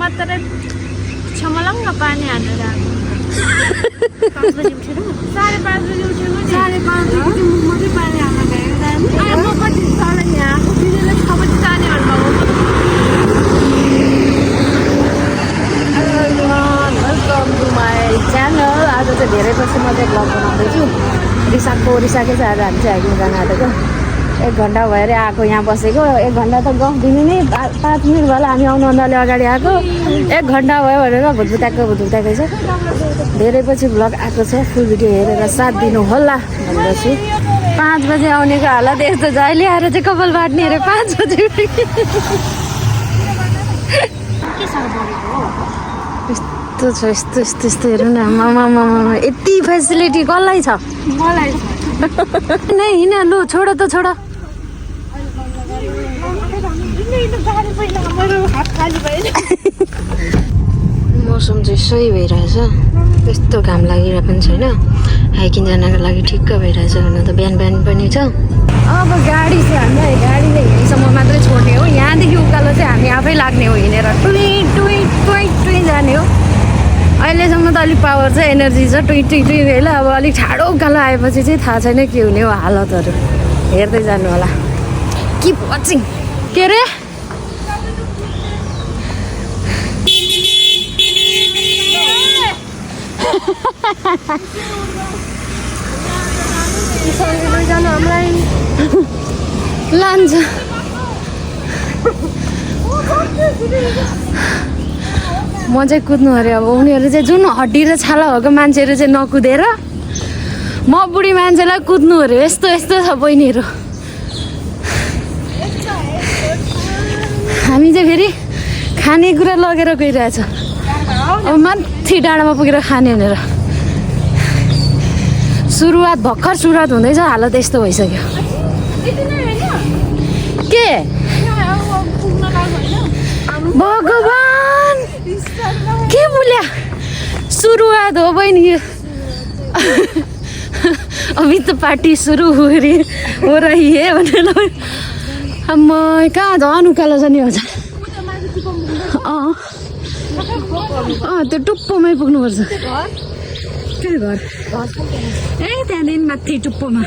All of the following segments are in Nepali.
मात्र छमलङ्ग पानी हालेर 5 बजी उठेर 5:30 बजी उठेर 5:30 बजी मात्रै पानी हाल्न गएको जाने म कति साल यहाँ बिजुली 6 बजी जाने भनेर वेलकम टु माई च्यानल। आज चाहिँ धेरै पछि म चाहिँ भ्लग बनाउँदैछु। रिसाकै छ आज हामी चाहिँ हाइकिङ जान आँटेको। 1 घन्टा भएर आएको यहाँ बसेको। 1 घन्टा त गफदिनु नै 5 मिनट भयो हामी आउनुभन्दा अगाडि आएको। 1 घन्टा भयो भनेर भुतभुताकै छ। धेरै पछि भ्लग आएको छ। फुल भिडियो हेरेर साथ दिनु होला भन्दछु। 5 बजे आउनेको हालत यस्तो जहिले आएर चाहिँ कपाल बाट्ने अरे 5 बजे यस्तो हेर्नु न। मामा यति फेसिलिटी कसलाई छ? मलाई नै हिँड लु छोड त छोड। मौसम चाहिँ सही भइरहेछ। त्यस्तो घाम लागिरहेको पनि छैन। हाइकिङ जानको लागि ठिक्क भइरहेछ। हुन त बिहान पनि छ। अब गाडी चाहिँ हामीलाई गाडीले यहीँसम्म मात्रै छोड्ने हो। यहाँदेखि उकालो चाहिँ हामी आफै लाग्ने हो हिँडेर। टुई जाने हो। अहिलेसम्म त अलिक पावर छ, एनर्जी छ। टुई गएला। अब अलिक ठाडो उकालो आएपछि चाहिँ थाहा छैन के हुने हो हालतहरू। हेर्दै जानु होला। Keep watching. के अरे लान्छ म चाहिँ कुद्नु अरे। अब उनीहरू चाहिँ जुन हड्डी र छाला भएको मान्छेहरू चाहिँ नकुदेर म बुढी मान्छेलाई कुद्नु अरे। यस्तो छ बहिनीहरू। हामी चाहिँ फेरि खानेकुरा लगेर गइरहेछ। अब माथि डाँडामा पुगेर खाने भनेर। भर्खर सुरुवात हुँदैछ। हालत यस्तो भइसक्यो। के भगवान के बोल्या? सुरुवात हो बहिनी। अभी त पार्टी सुरु हो रही है भनेर। अब म कहाँ झन् उकालो छ नि हजुर। त्यो टुप्पोमै पुग्नुपर्छ। के घर त्यहाँदेखि माथि टुप्पोमा।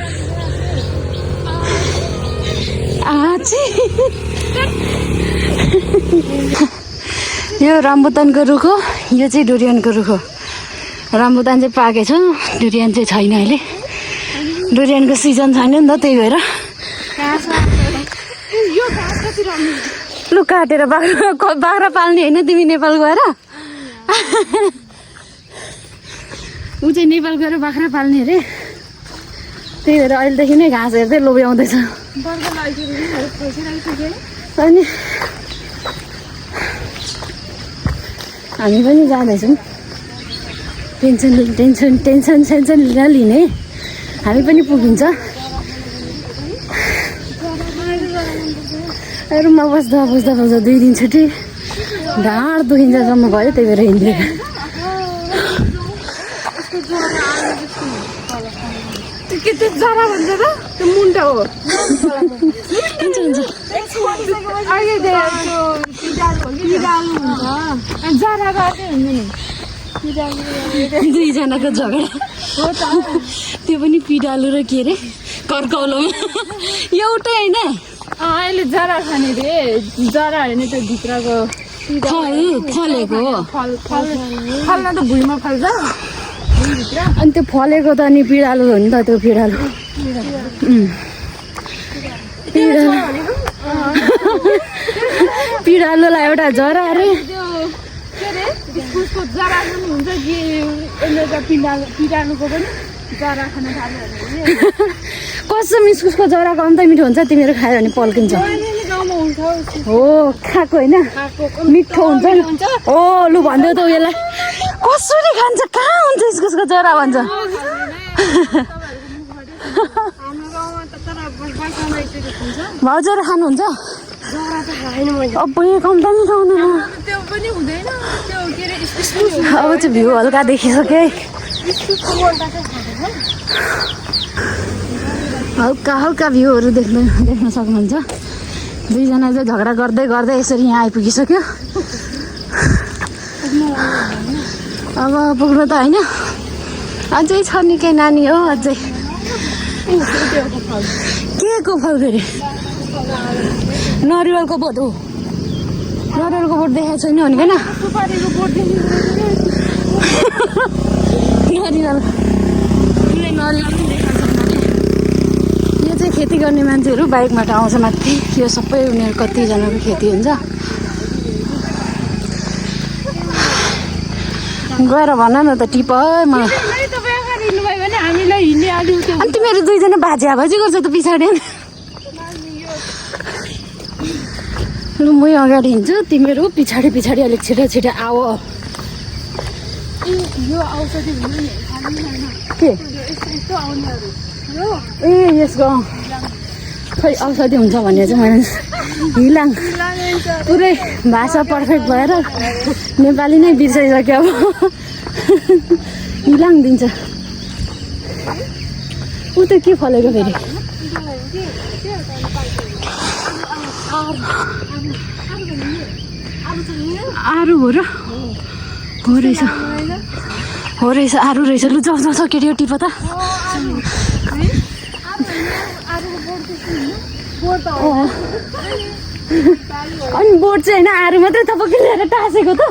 यो रामबुतानको रुख हो। यो चाहिँ डुरियनको रुख हो। रामबुतान चाहिँ पाकेछ, डुरियन चाहिँ छैन अहिले। डुरियनको सिजन छैन नि त, त्यही भएर लु काटेर बाख्रा पाल्ने होइन तिमी नेपाल गएर। ऊ चाहिँ नेपाल गएर बाख्रा पाल्ने अरे। त्यही भएर अहिलेदेखि नै घाँस हेर्दै लोभ्याउँदैछ। अनि हामी पनि जाँदैछौँ। टेन्सन लिने हामी पनि पुगिन्छ। रुममा बस्दा 2 दिन छुट्टी ढाड दुखिन्जेलसम्म भयो। त्यही भएर हिँडेको। के त्यो जरा भन्छ त? त्यो मुन्टा हो। दुईजनाको झगडा हो त। त्यो पनि पिडालु र के अरे कर्कौलोमा एउटै होइन। अहिले जरा खाने रे। जरा होइन त्यो भित्रको फलेको हो। फल्न त भुइँमा फल्छ। अनि त्यो फलेको त अनि पिडालु हो नि त। त्यो पिडालुलाई एउटा जरा अरे। पिडालुको पनि जरा खान थाल्यो। कसम इस्कुसको जरा कम्ती मिठो हुन्छ। तिमीहरू खायो भने पल्किन्छ हो। खाएको होइन मिठो हुन्छ नि। हो लु भन्दै त उयोलाई कसरी खान्छ? कहाँ हुन्छ इस्कुसको जरा भन्छ। भाउजूहरू खानुहुन्छ? अब कम्ता मिठो हुँदैन। अब चाहिँ भ्यू हल्का देखिसक्यो। हल्का भ्यूहरू देख्न सक्नुहुन्छ। दुईजना चाहिँ झगडा गर्दै यसरी यहाँ आइपुगिसक्यो। अब पुग्नु त होइन अझै छ निकै नानी हो अझै के को फल फेरि नरिवलको बोट हो नरिवलको बोट देखाएको छैन भने होइन यो चाहिँ खेती गर्ने मान्छेहरू बाइकबाट आउँछ माथि यो सबै उनीहरू कतिजनाको खेती हुन्छ गएर भन न त टिप मलाई अनि तिमीहरू दुईजना भाजी गर्छ त पछाडि ल म अगाडि हिँड्छु तिमीहरू पछाडि अलिक छिटो आऊ के ए यसको खै औषधि हुन्छ भन्ने चाहिँ मैले हिलाङ पुरै भाषा पर्फेक्ट भएर नेपाली नै बिर्साइसक्यो अब हिलाङ दिन्छ ऊ त के फलेको फेरि आरु हो र हो रहेछ आरु रहेछ लु जाउँ केटी टिप त अनि बोट चाहिँ होइन आरु मात्रै तपाईँको लिएर टाँसेको त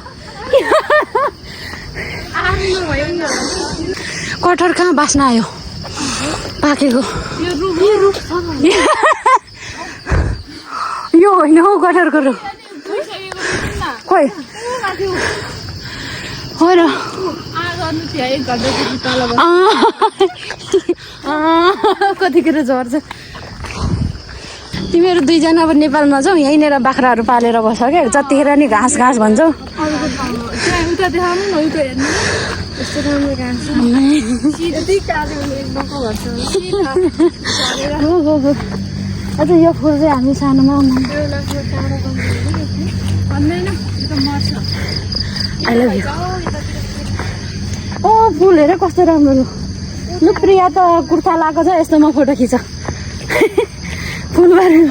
कटहर कहाँ बाँच्न आयो पाकेको यो होइन हौ कटहरको रुख खोइ हो र कतिखेर झर्छ तिमीहरू दुईजना अब नेपालमा छौ यहीँनिर बाख्राहरू पालेर बस्छ क्या जतिखेर नि घाँस भन्छौ अझ यो फुल चाहिँ हामी सानोमा आई लभ यु ओ फुल हेर कस्तो राम्रो लु प्रिया त कुर्ता लगाएको छ यस्तोमा फोटो खिच फुलबारी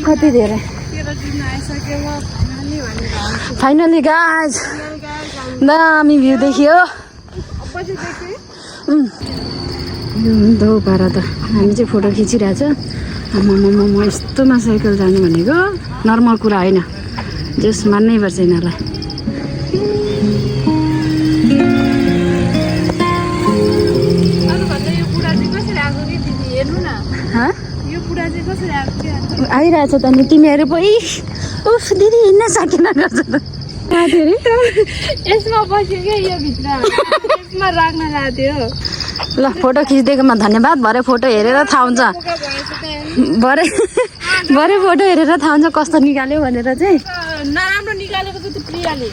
कति धेरै फाइनली गाइज दामी भ्यू देखियो दौ पारा त हामी चाहिँ फोटो खिचिरहेछ म यस्तोमा साइकल जानु भनेको नर्मल कुरा होइन जस मान्नै पर्छ यिनीहरूलाई आइरहेछ त नि तिमीहरू पो उफ दिदी हिँड्न सकेन गर्छ त यसमा बस्यो क्या यो भित्र यसमा राख्न लाग्थ्यो ल फोटो खिचिदिएकोमा धन्यवाद भरे फोटो हेरेर थाहा हुन्छ भरे फोटो हेरेर थाहा हुन्छ कस्तो निकाल्यो भनेर चाहिँ नराम्रो निकालेको त प्रियाले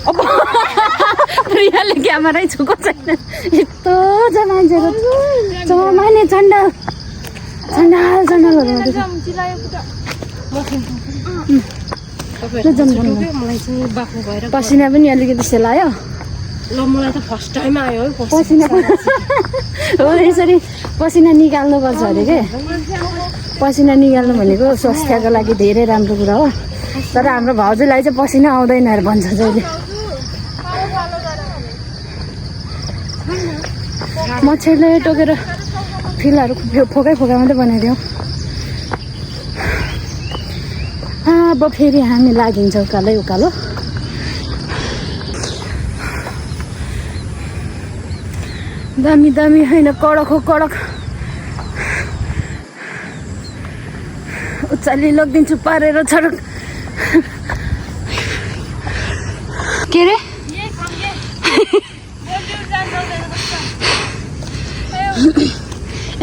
प्रियाले क्यामेरै छुको छैन यस्तो छ मान्छेको चमा नि चण्डालहरू पसिना पनि अलिकति सेलायो ल मलाई त फर्स्ट टाइम आयो है पसिना हो यसरी पसिना निकाल्नुपर्छ अरे के पसिना निकाल्नु भनेको स्वास्थ्यको लागि धेरै राम्रो कुरा हो तर हाम्रो भाउजूलाई चाहिँ पसिना आउँदैन अरे भन्छ जहिले मच्छरले टोकेर फिलहरू फोकै मात्रै बनाइदिउँ अब फेरि हामी लागिन्छ उकालो दामी होइन कडक उचाली लगिदिन्छु पारेर छडक के रे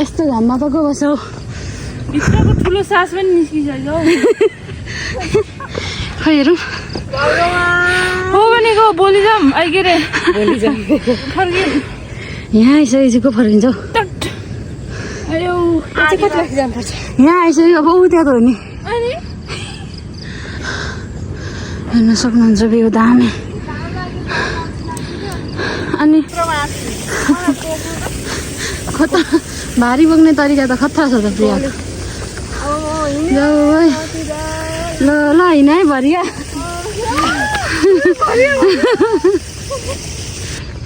यस्तो घाममा त को बस्छौ भित्रको ठुलो सास पनि निस्किसक्यो खै हेरौँ हो भनेको भोलि जाऊँ के रे फर्के यहाँ आइसकेपछि को फर्किन्छौ यहाँ आइसक्यो अब उता त हो नि हेर्न सक्नुहुन्छ भ्यू दामी अनि खतरा भारी बोक्ने तरिका त खतरा छ त प्रिया जाऊ है ल ल हिँड है भरिया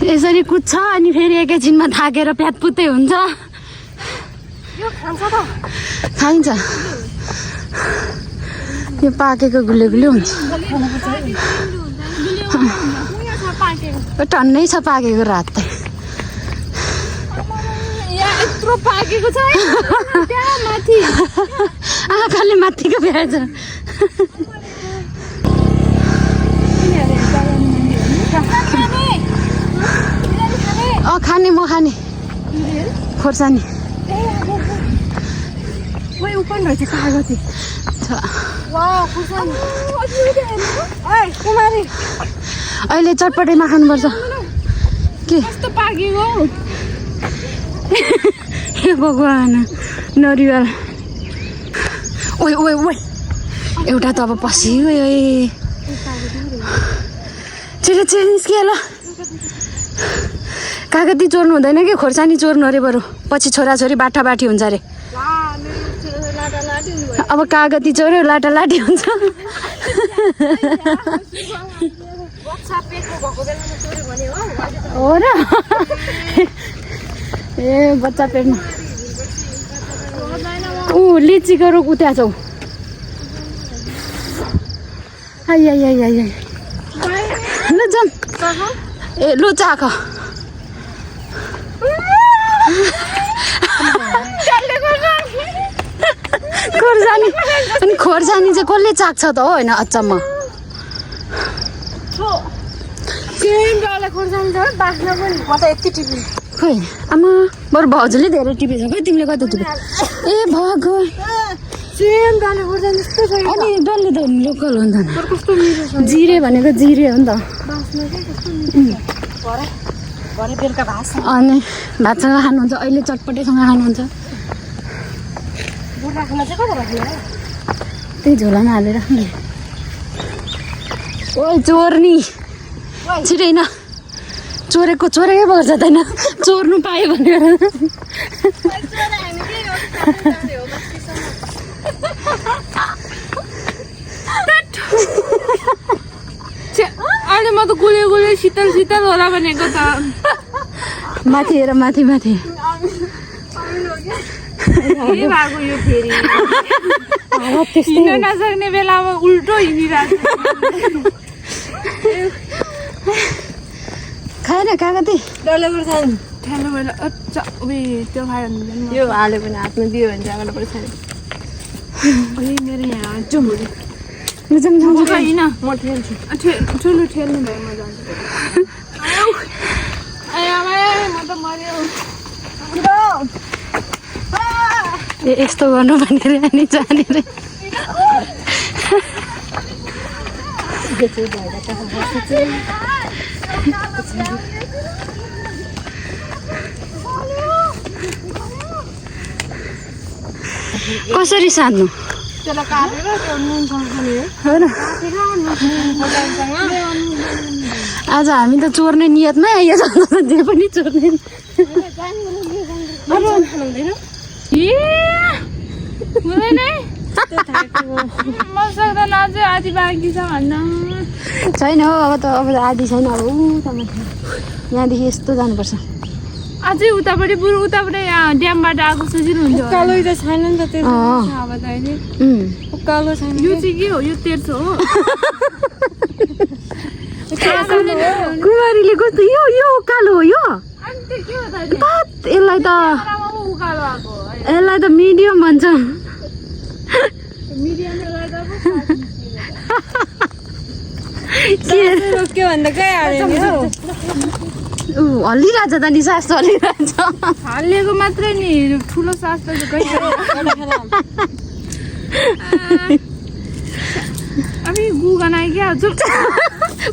यसरी कुद्छ अनि फेरि एकैछिनमा थाकेर प्यातपुतै हुन्छ खाइन्छ यो पाकेको गुले गुले हुन्छ टन्नै छ पाकेको रात त यत्रो पाकेको छ त्यहाँ माथि आँखाले माथिको भ्याएछ खाने म खाने खोर्सानी अहिले चटपटेमा खानुपर्छ के कस्तो पाकेको हे भगवान नरिवल ओइ ओइ ओइ एउटा त अब पसियो छिटो छिटो निस्कियो ल कागती चोर्नु हुँदैन कि खोर्सानी चोर्नु अरे बरु पछि छोराछोरी बाठाबाठी हुन्छ अरे अब कागती चोर्यो लाटालाटी हुन्छ हो र ए बच्चा पेटमा ऊ लिचीको रुख उता छौ आइ आइ आइ आइ ल जाम ए लु चाख खोर्सानी अनि खोर्सानी चाहिँ कसले चाख्छ त हो होइन अचम्म खोइ आमा बरु भाउजूले धेरै टिपेछ खै तिमीले कति टिपे ए भग अनि डल्ले त लोकल हो नि त जिरे भनेको जिरे हो नि त अनि भातसँग खानुहुन्छ अहिले चटपटेसँग खानुहुन्छ त्यही झोलामा हालेर राख्ने ओ चोर्नी छिटै न चोरेको चोरेकै भएको जाँदैन चोर्नु पायो भनेर अहिले म त गुले गुले शीतल शीतल होला भनेको त माथि हेर माथि माथि के भएको यो फेरि हिँड्न नसक्ने बेलामा उल्टो हिँडिरहेको खाएन कागती डल्ले खोर्सानी ठ्यालो बेला त्यो खायो भने यो हाल्यो भने हातमा दियो भने चाहिँ अगाडि पछाडि मेरो यहाँ जुम होइन म ठेल्छु ठुलो ठेल्नु भयो म जान्छु म त मर्यो ए यस्तो गर्नु भनेर अनि जानेर कसरी साध्नु त्यसलाई काटेर त्यो नुनसँग खाने हो र आज हामी त चोर्ने नियतमै आइएछ जे पनि चोर्ने म सक्दैन अझै आधी बाँकी छ भन्न छैन हौ अब त अब आधी छैन अब उता माथि यहाँदेखि यस्तो जानुपर्छ अझै उतापट्टि बरु उतापट्टि ड्यामबाट आएको सजिलो हुन्छ उकालो त छैन नि त त्यो अब त अहिले उकालो छैन यो चाहिँ के हो यो तेर्सो हो कुमारीले कस्तो यो यो उकालो हो यो यसलाई त मिडियम भन्छ के भन्दा कहाँ हाल्यो हल्लिरहेछ त नि सास हल्लिरहेछ हालिएको मात्रै नि ठुलो सास त अब गुगन आयो क्या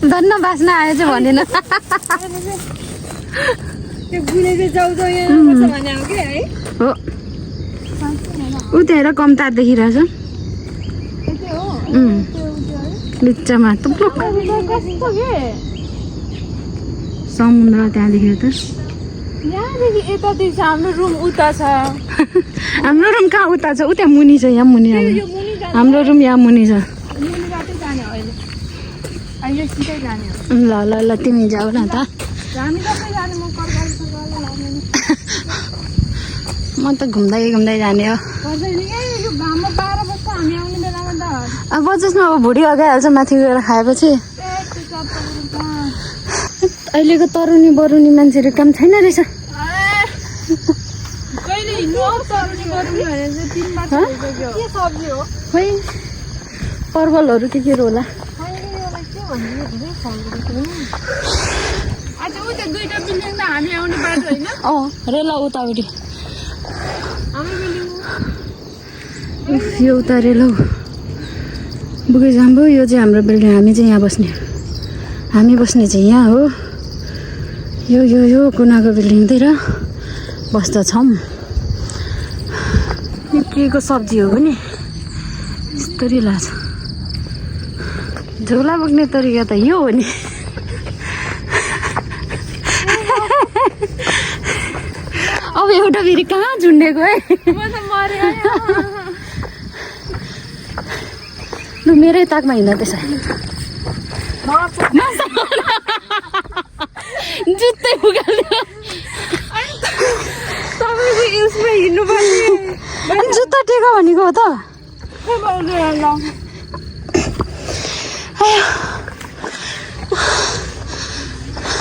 धन्न बाँच्न आएछ भनेन त्यो गुले चाहिँ जाउ जाउ यहाँ आउँछ भने हो कि है हो ऊ त्यहाँ हेर कम तार देखिरहेछ बिचमा टुप्लुक समुद्र त्यहाँदेखि त यहाँदेखि यतादेखि हाम्रो रुम उता छ हाम्रो रुम कहाँ उता छ उता मुनि छ यहाँ मुनि हाम्रो रुम यहाँ मुनि छ अहिले सिधै जाने हो ल ल ल तिमी जाऊ न त हामी कतै जाने म कर्गाली सर्गाली लाग्दैन म त घुम्दै घुम्दै जाने हो पर्दैन ए यो घाममा 12 बज्छ हामी आउने बेलामा त अब बजोस् न अब भुँडी अगाइहाल्छ माथि गएर खाएपछि ए त्यो चप्पलहरू त अहिलेको तरुनी बरुनी मान्छेहरू काम छैन रहेछ कहिले हिँड्नु हो तरुनी बरुनी भनेर चाहिँ 3 वर्ष भइसक्यो के सब्जी हो खोइ पर्वलहरू के होला आज उता दुईटा बिल्डिङ त हामी आउने बाटो होइन रेला उतापट्टि हाम्रो बिल्डिङ यो उता रेला बुके जाम्बो यो चाहिँ हाम्रो बिल्डिङ हामी चाहिँ यहाँ बस्ने हामी बस्ने चाहिँ यहाँ हो यो यो यो कुनाको बिल्डिङतिर बस्दछौँ यो के को सब्जी हो भने यस्तरी लाग्छ झोला बोक्ने तरिका त यो हो नि अब एउटा फेरि कहाँ झुन्डेको है म त मरे लु मेरै ताकमा हिँड्दा त्यसै जुत्तै फुकाल्यो तपाईँको यसमा हिँड्नु पर्ने जुत्ता टेको भनेको हो त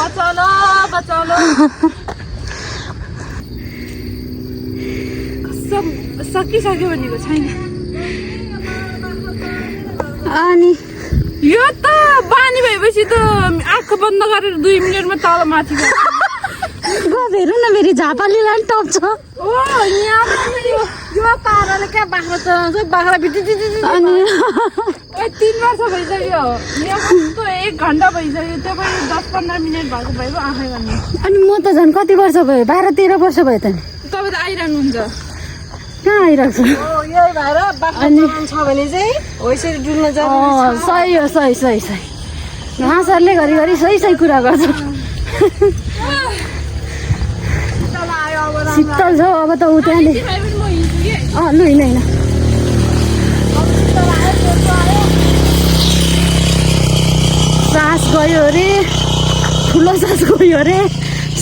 बचाउलो बचाउलो कसम सकिसक्यो भनेको छैन अनि यो त बानी भएपछि त आँखा बन्द गरेर 2 मिनटमा तल माथि हेरौँ न फेरि झापालीलाई पनि टप्छ ओ यहाँ यो ताराले क्या बाख्रा चलाउँछ बाख्रा अनि 3 वर्ष भइसक्यो यहाँ कस्तो 1 घन्टा भइसक्यो त्यो पनि 10-15 मिनट भएको भए आँखै गर्ने अनि म त झन् कति वर्ष भयो 12-13 वर्ष भयो त नि तपाईँ त आइरहनुहुन्छ कहाँ आइरहेको छु यही भएर बाख्रा छ भने चाहिँ हो यसरी डुल्न सही हो सही सही सही घाँसहरूले घरिघरि सही सही कुरा गर्छ शीतल छ अब त ऊ त्यहाँदेखि लु हिँड होइन सास गयो अरे ठुलो सास गयो अरे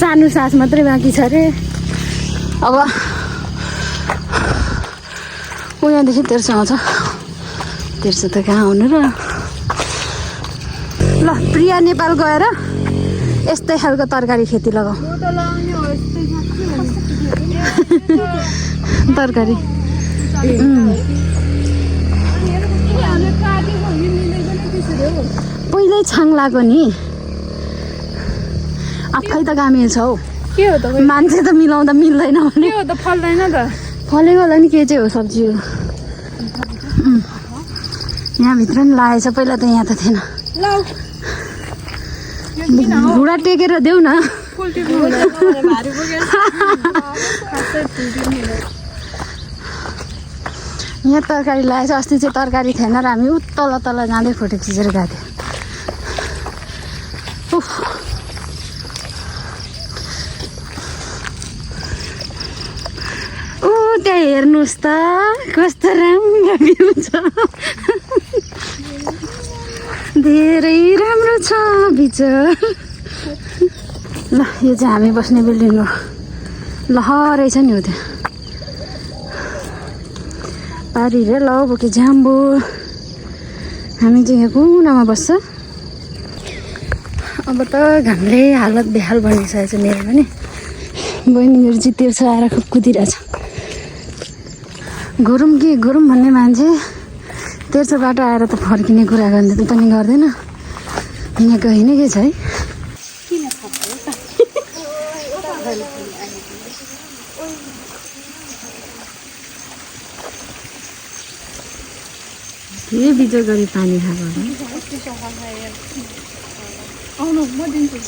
सानो सास मात्रै बाँकी छ अरे अब ऊ यहाँदेखि तेर्सो आउँछ तेर्सो त कहाँ आउनु र ल प्रिया नेपाल गएर यस्तै खालको तरकारी खेती लगाऊ तरकारी पहिल्यै छाङ लाग्यो नि आफै त गामिल छ हौ के हो त मान्छे त मिलाउँदा मिल्दैन भने के हो त फल्दैन त फलेको होला नि के चाहिँ हो सब्जी हो यहाँभित्र पनि लागेछ पहिला त यहाँ त थिएन घुँडा टेकेर देऊ न यहाँ तरकारी लागेछ अस्ति चाहिँ तरकारी थिएन र हामी तल तल जाँदै फोटो खिचेर गएको थियौँ त्यहाँ हेर्नुहोस् त कस्तो राम्रो भ्यू छ धेरै राम्रो छ बिचर ल यो चाहिँ हामी बस्ने बिल्डिङ हो लहरै छ नि हो त्यहाँ पारी रे ल बोके जाम्बो हामी चाहिँ यहाँ कुनामा बस्छ अब त घामले हालत बेहाल बनिसकेको छ मेरो पनि बहिनीहरू चाहिँ तेर्सो आएर खुब कुदिरहेछ गरौँ के गरौँ भन्ने मान्छे तेर्सो बाटो आएर त फर्किने कुरा गर्ने त पनि गर्दैन यहाँको होइन के छ है के बिजो गरी पानी खाएको आउनु म दिन्छु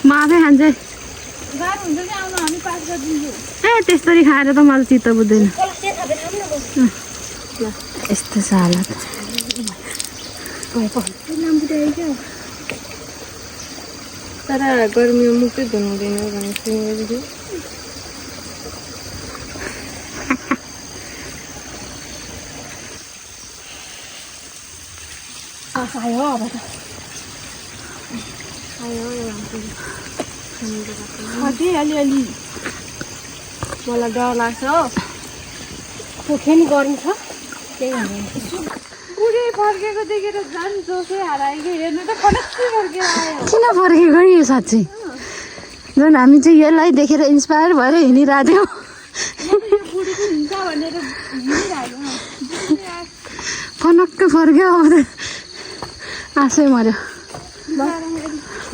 म आफै खान्छे गाह्रो हुन्छ कि आउनु हामी पास गरिदिन्छु ए त्यस्तरी खाएर त मलाई चित्त बुझ्दैन यस्तो छ हालत तर गर्मीमा मुखै धुनु हुँदैन भने सुनेको आयो अब त अलिअलि मलाई डर लाग्छ हो पोखेनी गर्नु छ त्यही भन्नु बुढी फर्केको देखेर झन् जोसै हराएको हेर्नु त फटक्कै फर्केर आयो किन फर्केको नि यो साँच्चै झन् हामी चाहिँ यसलाई देखेर इन्सपायर भएर हिँडिरहेको बुढीको हिँड्छ भनेर हिँडिरहेको फनक्कै फर्क्यो अब त आशै मऱ्यो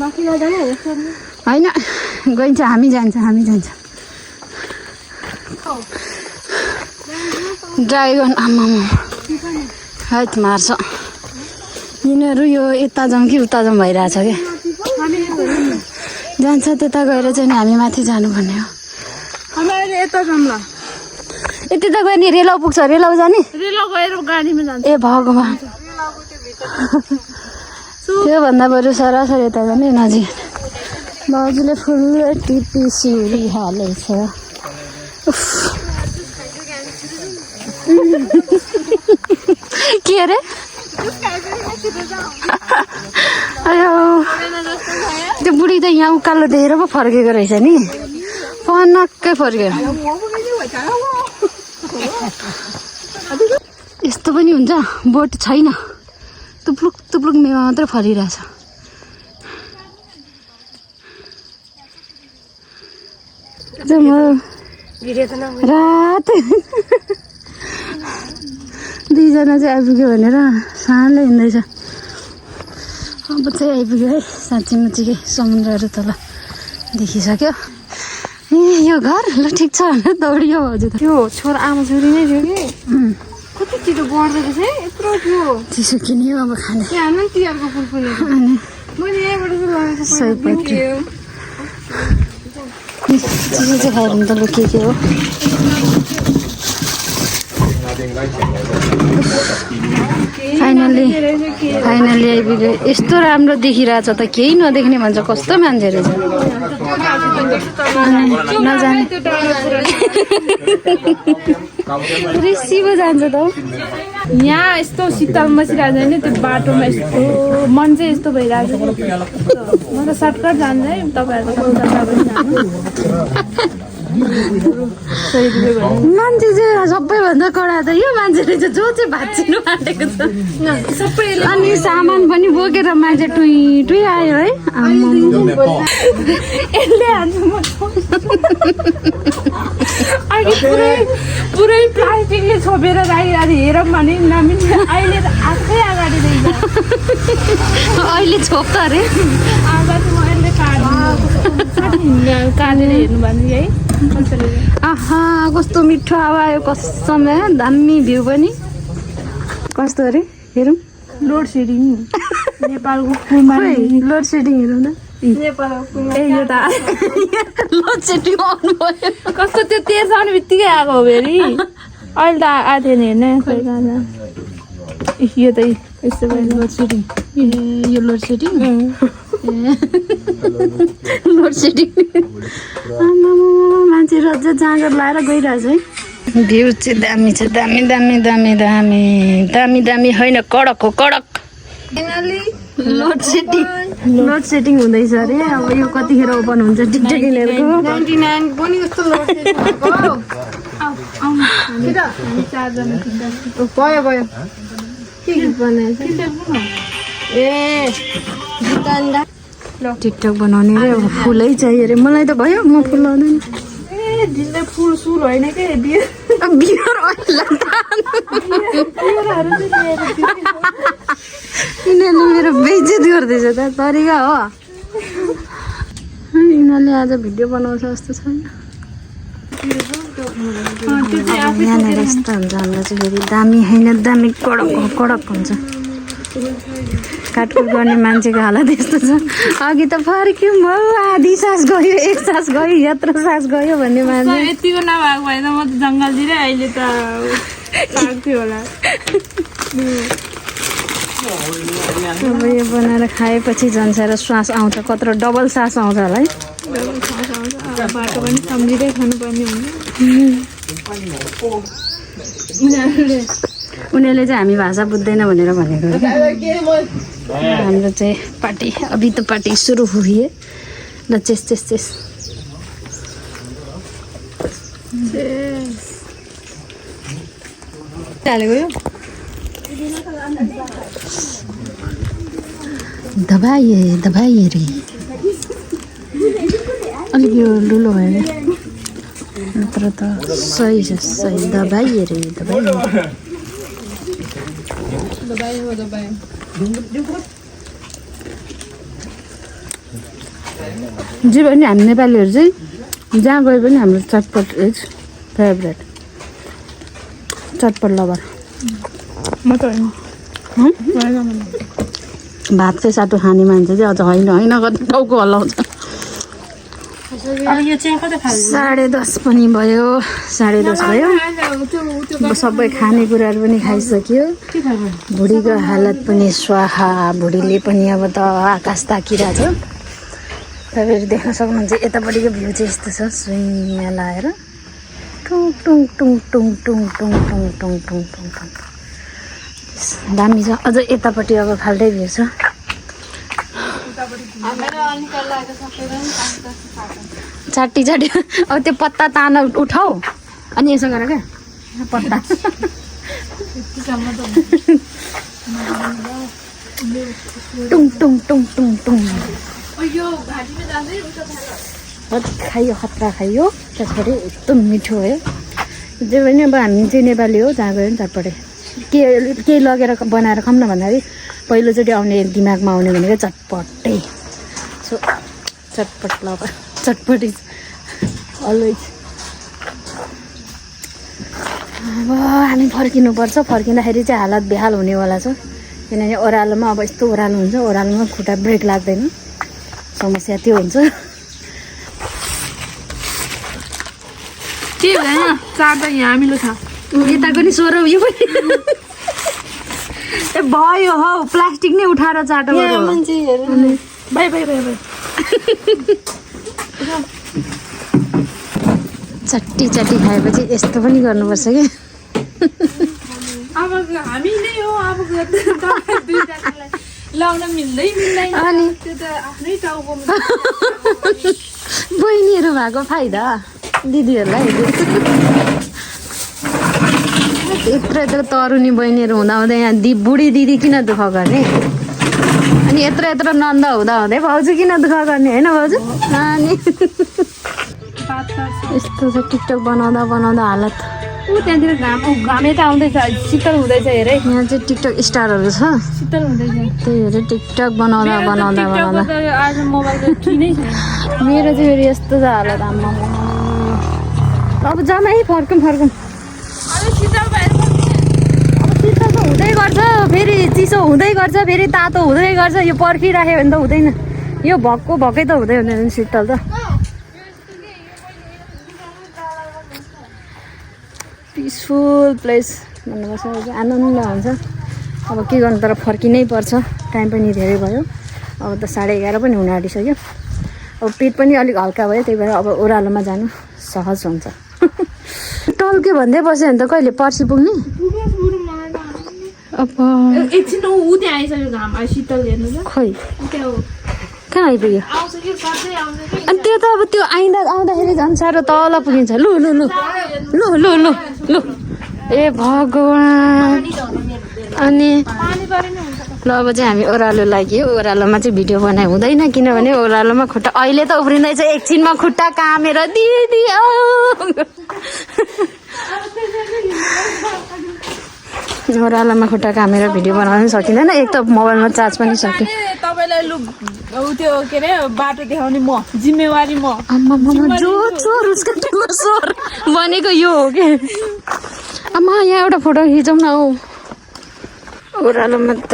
माथि जाँदैन होइन गइन्छ हामी जान्छ ड्राइगन आमामा हैट मार्छ यिनीहरू यो यता जाउँ कि उता जाउँ भइरहेछ क्या जान्छ त्यता गएर चाहिँ नि हामी माथि जानुपर्ने हो हामी अहिले यता जाउँ ल यति त गयो नि रेलाउ पुग्छ रेलाउ जाने रेलो गएर गाडीमा जान्छ ए भगवान् त्योभन्दा बरु सरासर यता जाने नजिक बाजुले फुल टिपी सिउरी हालेछ के अरे अयो त्यो बुढी त यहाँ उकालो देखेर पो फर्केको रहेछ नि पनक्कै फर्क्यो यस्तो पनि हुन्छ बोट छैन तुप्लुक तुप्लुक मेवा मात्रै फरिरहेछ रात दुईजना चाहिँ आइपुग्यो भनेर सानले हिँड्दैछ अब चाहिँ आइपुग्यो है साँच्ची मुच्चीकै समुद्रहरू तल देखिसक्यो ए यो घर ल ठिक छ भनेर दौडियो हजुर त्यो छोरा आमा छोरी नै थियो कि कति छिटो बढ्दो रहेछ है यत्रो थियो चिसो किन्यो अब खाने त्यहाँ हाल्नु नि तिहारको फुल फुलेको अनि मैले यहीँबाट चाहिँ लगेको सयपत्री चिसो चाहिँ खाएर त लु के हो फाइनल्ली आइपुग्यो यस्तो राम्रो देखिरहेछ त केही नदेख्ने भन्छ कस्तो मान्छे रहेछ नजाने रिसी पो जान्छ त यहाँ यस्तो शीतल बसिरहेको छैन त्यो बाटोमा यस्तो मन चाहिँ यस्तो भइरहेको छ म त सर्टकट जान्छ है तपाईँहरूको कलकत्ता पनि मान्छे चाहिँ सबैभन्दा कडा त यो मान्छे रहेछ जो चाहिँ भाँचिनु आँटेको छ सबै अनि सामान पनि बोकेर मान्छे टुई टुई आयो है यसले हान्छ म अघि पुरै प्लास्टिकले छोपेर राखिरहेको हेरौँ भने नमिल्छ अहिले त आफै अगाडि रहेछ अहिले छोप्छ अरे अगाडि म यसले काटेर हेर्नु भने है आहा कस्तो मिठो हावा आयो कसम दामी भ्यू पनि कस्तो अरे हेरौँ लोड सेडिङ नेपालको फुलमा लोड सेडिङ हेरौँ न नेपालको ए यो त लोड सेडिङ आउनु भयो कस्तो त्यो तेर्स आउने बित्तिकै आएको हो फेरि अहिले त आएको थिएन हेर्ने खोइ कहाँ यो त यस्तो भयो लोड सेडिङ ए यो लोड सेडिङ लोड सेडिङ मान्छे रज जाँगर लाएर गइरहेछ है भ्यू चाहिँ दामी छ दामी दामी दामी दामी दामी दामी होइन कडक हो कडक लोड सेटिङ हुँदैछ अरे अब यो कतिखेर ओपन हुन्छ टिकटकहरूको 99 पनि कस्तो लोड सेडिङ भयो भयो के बनाएछ ए टिकटक बनाउने रे अब फुलै चाहियो अरे मलाई त भयो म फुल लाउँदैन ए दिँदै फुल सुल होइन के बियर यिनीहरूले मेरो बेइज्जत गर्दैछ त तरिका हो यिनीहरूले आज भिडियो बनाउँछ जस्तो छैन यहाँनिर यस्तो हुन्छ हाम्रो चाहिँ फेरि दामी होइन दामी कडक हुन्छ काटकुट गर्ने मान्छेको हालत यस्तो छ अघि त फर्क्यौँ हो आधी सास गयो एक सास गयो यत्रो सास गयो भन्ने मान्छे यतिको नभएको भएन म त जङ्गलतिरै अहिले त पाक्थ्यो होला अब यो बनाएर खाएपछि झन् साह्रो श्वास आउँछ कत्रो डबल सास आउँछ होला है बाटो पनि सम्झिँदै खानुपर्ने हुन्छ उनीहरूले चाहिँ हामी भाषा बुझ्दैन भनेर भनेको हो क्या। हाम्रो चाहिँ पार्टी अभी त पार्टी सुरु हुए ल चेस चेस चेस हालेको यो दबाइए दबाइए रे अलिक यो लुलो भयो नि नत्र त सही छ सही दबाइए रे दबाई जे पनि हामी नेपालीहरू चाहिँ जहाँ गए पनि हाम्रो चटपट इज फेभरेट चटपट लभर म त होइन भातकै साटो खाने मान्छे चाहिँ अझ होइन होइन गर्ने टाउको हल्लाउँछ। अब यो चाहिँ कता खाल्छ 10:30 पनि भयो 10:30 भयो अब सबै खानेकुराहरू पनि खाइसक्यो। भुडीको हालत पनि स्वाहा भुडीले पनि अब त आकाश ताकिरहेछ। तपाईँहरू देख्न सक्नुहुन्छ यतापट्टिको भ्यू चाहिँ यस्तो छ सुइँमा लाएर टुङ टुङ टुङ टुङ टुङ टुङ टुङ टुङ टुङ टुङ टुङ दामी छ। अझ यतापट्टि अब फाल्टै भ्यू छ। चाटी चाटी अब त्यो पत्ता तान उठाऊ अनि यसो गर क्या पत्ता टुङ टुङ टुङ टुङ टुङ खाइयो खतरा खाइयो त्यसपछि एकदम मिठो हो। जे पनि अब हामी चाहिँ नेपाली हो जहाँ गयो नि चटपटे केही लगेर बनाएर खाऊँ न भन्दाखेरि पहिलोचोटि आउने दिमागमा आउने भनेको चटपटे। सो चटपट लभर चटपट इज अलवेज। अब हामी फर्किनुपर्छ। फर्किँदाखेरि चाहिँ हालत बेहाल हुनेवाला छ किनभने ओह्रालोमा अब यस्तो ओह्रालो हुन्छ ओह्रालोमा खुट्टा ब्रेक लाग्दैन समस्या त्यो हुन्छ। के हुँदैन चार त यहाँ मिलो छ यताको नि सोह्र यो पनि ए भयो हौ प्लास्टिक नै उठाएर चाटो बाई बाई बाई बाई चट्टी चट्टी खाएपछि यस्तो पनि गर्नुपर्छ कि अब हामी नै हो अब दुईजनालाई लाउन मिल्दैन अनि त्यो त आफ्नै टाउको बहिनीहरू भएको फाइदा दिदीहरूलाई यत्रो यत्रो तरुनी बहिनीहरू हुँदा हुँदै यहाँ बुढी दिदी किन दुःख गर्ने अनि यत्रो यत्रो नन्द हुँदा हुँदै भाउजू किन दुःख गर्ने होइन भाउजू अनि यस्तो छ टिकटक बनाउँदा बनाउँदा हालत ऊ त्यहाँतिर घाम यता आउँदैछ शीतल हुँदैछ हेरे यहाँ चाहिँ टिकटक स्टारहरू छ शीतल हुँदैछ त्यही हेरे टिकटक बनाउँदा बनाउँदा बनाउँदा आज मोबाइल किनै छैन मेरो चाहिँ फेरि यस्तो छ हालत आम्मा अब जामा है फर्कौँ शीतल भएर अब शीतल त हुँदै गर्छ फेरि चिसो हुँदै गर्छ फेरि तातो हुँदै गर्छ यो पर्खिराख्यो भने त हुँदैन यो भक्कै त हुँदै हुँदैन शीतल त पिसफुल प्लेस भन्नुपर्छ आनन्द हुन्छ। अब के गर्नु तर फर्किनै पर्छ टाइम पनि धेरै भयो अब त 11:30 पनि हुन आँटिसक्यो। अब पेट पनि अलिक हल्का भयो त्यही भएर अब ओह्रालोमा जानु सहज हुन्छ। टल्के भन्दै बस्यो भने त कहिले पर्सि पुग्ने अब एकछिन ऊ त्यहाँ आइसक्यो घाम शीतल हेर्नु ल खोइ त्यहाँ कहाँ आइपुग्यो आउँछ कि सधैँ आउँछ कि अनि त्यो त अब त्यो आउँदाखेरि झन् साह्रो तल पुगिन्छ लु लु लु लु लु लु लु ए भगवान् अनि ल अब चाहिँ हामी ओह्रालो लाग्यो ओह्रालोमा चाहिँ भिडियो बनाइ हुँदैन किनभने ओह्रालोमा खुट्टा अहिले त उफ्रिँदैछ एकछिनमा खुट्टा कामेर दिदी ओह्रालोमा खुट्टा कामेर भिडियो बनाउनु सकिँदैन एक त मोबाइलमा चार्ज पनि सक्यो तपाईँलाई लु त्यो के अरे बाटो देखाउने म जिम्मेवारी म जो चोर उसको ठुलो चोर भनेको यो हो कि आमा यहाँ एउटा फोटो खिचौँ न हौ ओह्रालोमा त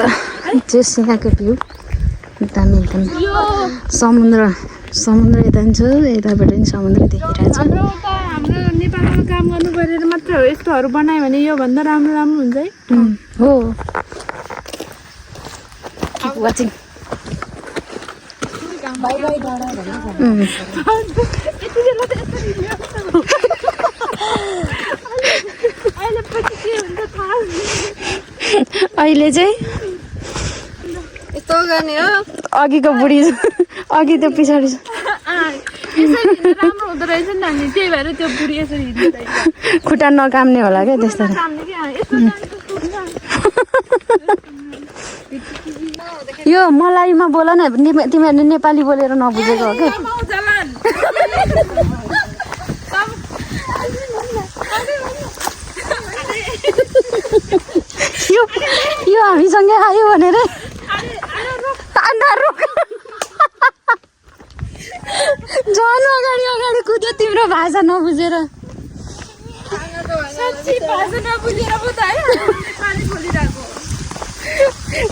यहाँको भ्यू दामी एकदम समुद्र यता पनि छ यताबाट पनि समुद्र देखिरहेछ। हाम्रो नेपालमा काम गर्नु गरेर मात्र हो यस्तोहरू बनायो भने योभन्दा राम्रो हुन्छ है हो किप वाचिङ बाई बाई डाँडा अहिले पछि के हुन्छ थाहा अहिले चाहिँ यस्तो गर्ने हो अघिको बुढी अघि त्यो पछाडि यसरी हिँड्दा राम्रो हुँदो रहेछ नि नानी त्यही भएर त्यो बुढी यसरी हिँड्दैछ खुट्टा नकाम्ने होला क्या त्यस्तो कामले के यस्तो यो मलाईमा बोल न तिमीहरूले नेपाली बोलेर नबुझेको हो क्या यो हामीसँगै आयो भनेर झन् अगाडि अगाडि कुद्यो तिम्रो भाषा नबुझेर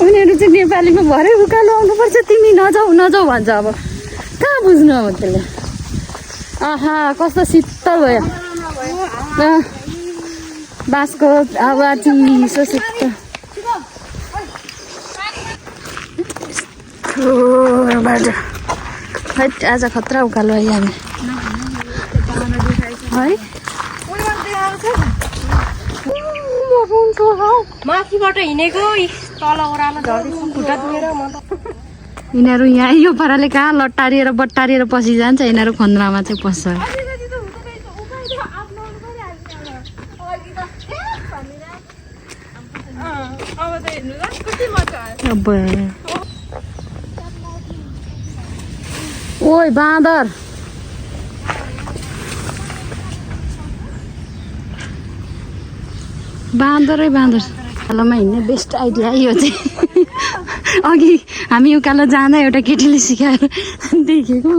उनीहरू चाहिँ नेपालीमा भरे उकालो आउनुपर्छ तिमी नजाऊ नजाऊ भन्छ अब कहाँ बुझ्नु अब त्यसले आहा कस्तो शीतल भयो बाँसको हावा चिसो शीतल बाटो हैट आज खतरा उकालो आयो हामी है माथिबाट हिँडेको तल ओह्रालो झर्दैछ खुट्टा दुखेर म त यिनीहरू यहाँ यो पाराले कहाँ लट्टारिएर बट्टारिएर पसिजान्छ यिनीहरू खन्द्रामा चाहिँ पस्छ ओइ बाँदर बाँदरै बाँदर उकालोमा हिँड्ने बेस्ट आइडिया यो चाहिँ अघि हामी उकालो जाँदा एउटा केटीले सिकाएर देखेको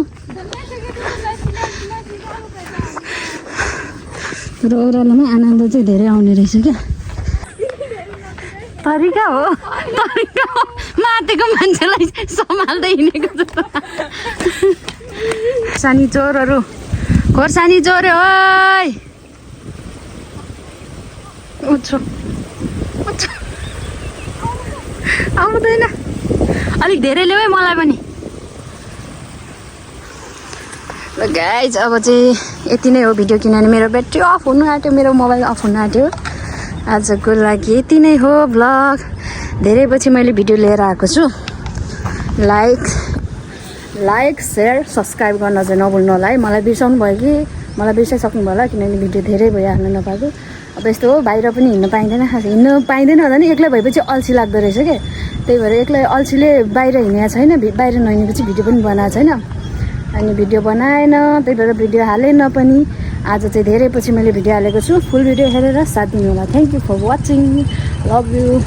र ओह्रालोमा आनन्द चाहिँ धेरै आउने रहेछ क्या तरिका हो मातेको मान्छेलाई सम्हाल्दै हिँडेको जस्तो सानी चोरहरू खोर्सानी चोर्यो ओइ आउँदैन अलिक धेरै ल्याऊ है मलाई पनि ल गाइज अब चाहिँ यति नै हो भिडियो किनभने मेरो ब्याट्री अफ हुनु आँट्यो मेरो मोबाइल अफ हुनु आँट्यो आजको लागि यति नै हो भ्लग धेरै पछि मैले भिडियो लिएर आएको छु लाइक सेयर सब्सक्राइब गर्न चाहिँ नभुल्नु होला है मलाई बिर्साउनु भयो कि मलाई बिर्साइसक्नु भयो होला किनभने भिडियो धेरै भयो हाल्न नपाएको अब यस्तो हो बाहिर पनि हिँड्नु पाइँदैन खास हिँड्नु पाइँदैन होला नि एक्लै भएपछि अल्छी लाग्दो रहेछ क्या त्यही भएर एक्लै अल्छीले बाहिर हिँडेको छैन बाहिर नहिँडेपछि भिडियो पनि बनाएको छैन अनि भिडियो बनाएन त्यही भएर भिडियो हालेन पनि आज चाहिँ धेरै पछि मैले भिडियो हालेको छु फुल भिडियो हेरेर साथ दिनु होला thank you for watching love you